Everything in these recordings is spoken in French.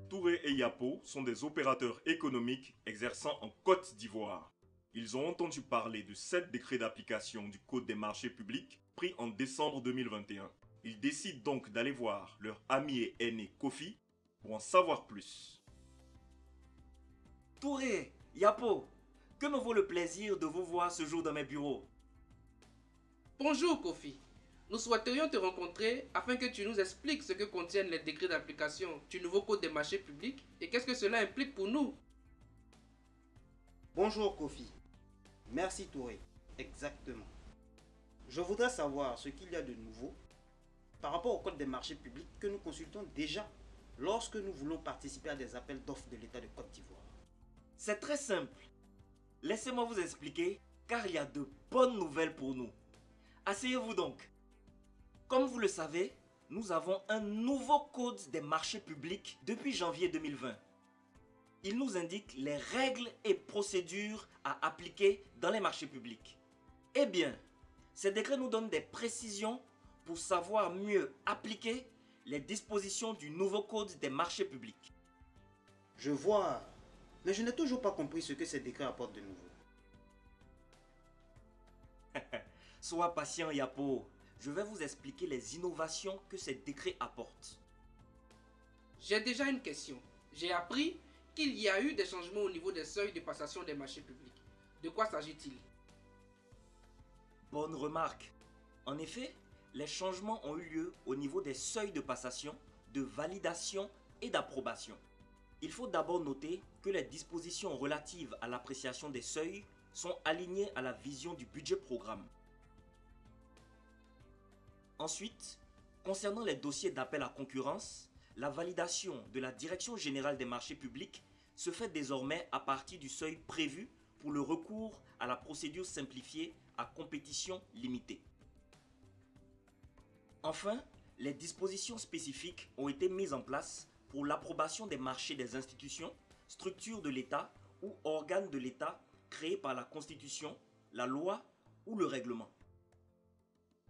Touré et Yapo sont des opérateurs économiques exerçant en Côte d'Ivoire. Ils ont entendu parler de 7 décrets d'application du Code des marchés publics pris en décembre 2021. Ils décident donc d'aller voir leur ami et aîné Kofi pour en savoir plus. Touré, Yapo, que me vaut le plaisir de vous voir ce jour dans mes bureaux? Bonjour Kofi, nous souhaiterions te rencontrer afin que tu nous expliques ce que contiennent les décrets d'application du nouveau Code des marchés publics et qu'est-ce que cela implique pour nous. Bonjour Kofi, merci Touré, exactement. Je voudrais savoir ce qu'il y a de nouveau par rapport au Code des marchés publics que nous consultons déjà lorsque nous voulons participer à des appels d'offres de l'État de Côte d'Ivoire. C'est très simple. Laissez-moi vous expliquer car il y a de bonnes nouvelles pour nous. Asseyez-vous donc. Comme vous le savez, nous avons un nouveau Code des marchés publics depuis janvier 2020. Il nous indique les règles et procédures à appliquer dans les marchés publics. Eh bien, ces décrets nous donnent des précisions pour savoir mieux appliquer les dispositions du nouveau Code des marchés publics. Je vois, mais je n'ai toujours pas compris ce que ces décrets apportent de nouveau. Sois patient, Yapo. Je vais vous expliquer les innovations que ces décrets apportent. J'ai déjà une question. J'ai appris qu'il y a eu des changements au niveau des seuils de passation des marchés publics. De quoi s'agit-il? Bonne remarque. En effet, les changements ont eu lieu au niveau des seuils de passation, de validation et d'approbation. Il faut d'abord noter que les dispositions relatives à l'appréciation des seuils sont alignées à la vision du budget programme. Ensuite, concernant les dossiers d'appel à concurrence, la validation de la Direction générale des marchés publics se fait désormais à partir du seuil prévu pour le recours à la procédure simplifiée à compétition limitée. Enfin, les dispositions spécifiques ont été mises en place pour l'approbation des marchés des institutions, structures de l'État ou organes de l'État créés par la Constitution, la loi ou le règlement.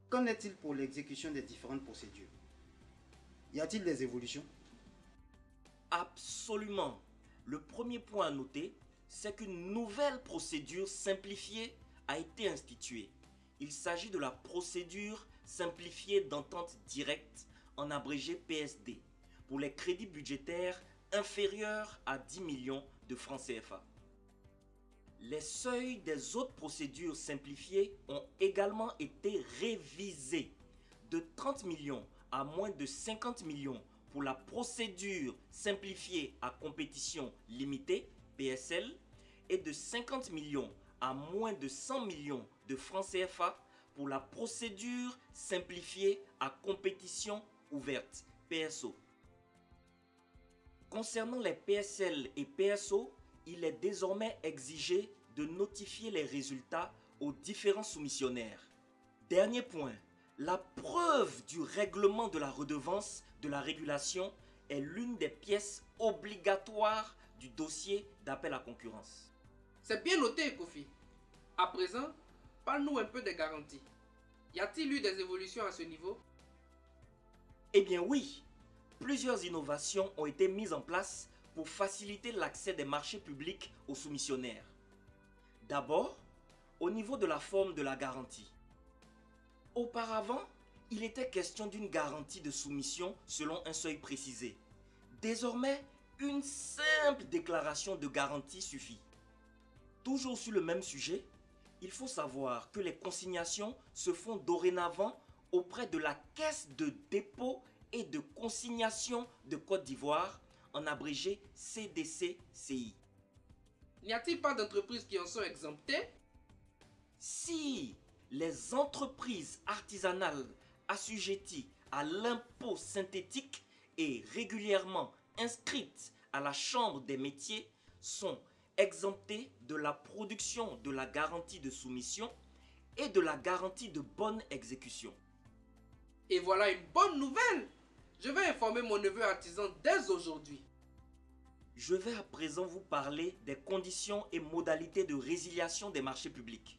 Qu'en est-il pour l'exécution des différentes procédures? Y a-t-il des évolutions? Absolument. Le premier point à noter, c'est qu'une nouvelle procédure simplifiée a été instituée. Il s'agit de la procédure simplifiée d'entente directe, en abrégé PSD, pour les crédits budgétaires inférieurs à 10 millions de francs CFA. Les seuils des autres procédures simplifiées ont également été révisés de 30 millions à moins de 50 millions pour la procédure simplifiée à compétition limitée, PSL, et de 50 millions à moins de 100 millions de francs CFA pour la procédure simplifiée à compétition ouverte, PSO. Concernant les PSL et PSO, il est désormais exigé de notifier les résultats aux différents soumissionnaires. Dernier point, la preuve du règlement de la redevance de la régulation est l'une des pièces obligatoires du dossier d'appel à concurrence. C'est bien noté, Kofi. À présent, parle-nous un peu des garanties. Y a-t-il eu des évolutions à ce niveau? Eh bien oui, plusieurs innovations ont été mises en place pour faciliter l'accès des marchés publics aux soumissionnaires. D'abord, au niveau de la forme de la garantie. Auparavant, il était question d'une garantie de soumission selon un seuil précisé. Désormais, une simple déclaration de garantie suffit. Toujours sur le même sujet, il faut savoir que les consignations se font dorénavant auprès de la Caisse de dépôt et de consignation de Côte d'Ivoire, en abrégé CDC-CI. N'y a-t-il pas d'entreprises qui en sont exemptées? Si les entreprises artisanales assujetties à l'impôt synthétique et régulièrement inscrites à la Chambre des métiers sont exemptées de la production de la garantie de soumission et de la garantie de bonne exécution. Et voilà une bonne nouvelle! Je vais informer mon neveu artisan dès aujourd'hui. Je vais à présent vous parler des conditions et modalités de résiliation des marchés publics.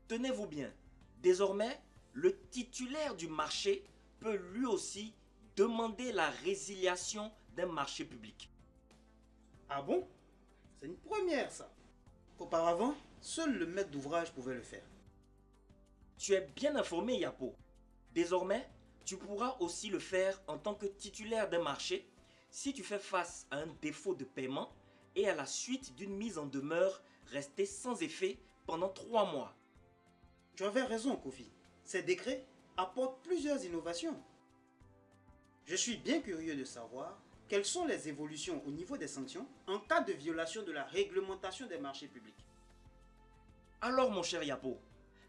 Tenez-vous bien, désormais, le titulaire du marché peut lui aussi demander la résiliation d'un marché public. Ah bon? C'est une première ça. Auparavant, seul le maître d'ouvrage pouvait le faire. Tu es bien informé, Yapo. Désormais, tu pourras aussi le faire en tant que titulaire d'un marché si tu fais face à un défaut de paiement et à la suite d'une mise en demeure restée sans effet pendant 3 mois. Tu avais raison, Kofi. Ces décrets apportent plusieurs innovations. Je suis bien curieux de savoir quelles sont les évolutions au niveau des sanctions en cas de violation de la réglementation des marchés publics. Alors mon cher Yapo,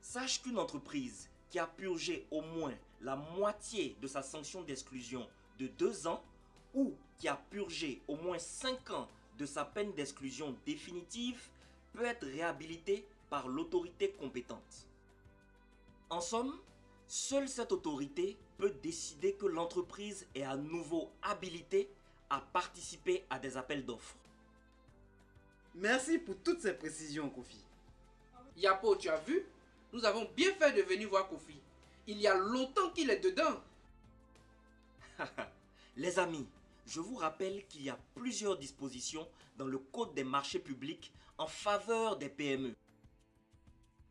sache qu'une entreprise qui a purgé au moins la moitié de sa sanction d'exclusion de 2 ans ou qui a purgé au moins 5 ans de sa peine d'exclusion définitive peut être réhabilitée par l'autorité compétente. En somme, seule cette autorité peut décider que l'entreprise est à nouveau habilitée à participer à des appels d'offres. Merci pour toutes ces précisions, Kofi. Yapo, tu as vu? Nous avons bien fait de venir voir Kofi. Il y a longtemps qu'il est dedans. Les amis, je vous rappelle qu'il y a plusieurs dispositions dans le Code des marchés publics en faveur des PME.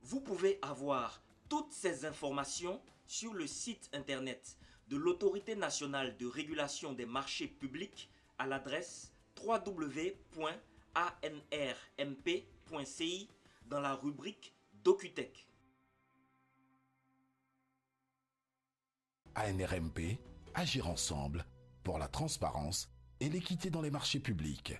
Vous pouvez avoir toutes ces informations sur le site internet de l'Autorité nationale de régulation des marchés publics à l'adresse www.anrmp.ci dans la rubrique DocuTech. ANRMP, agir ensemble pour la transparence et l'équité dans les marchés publics.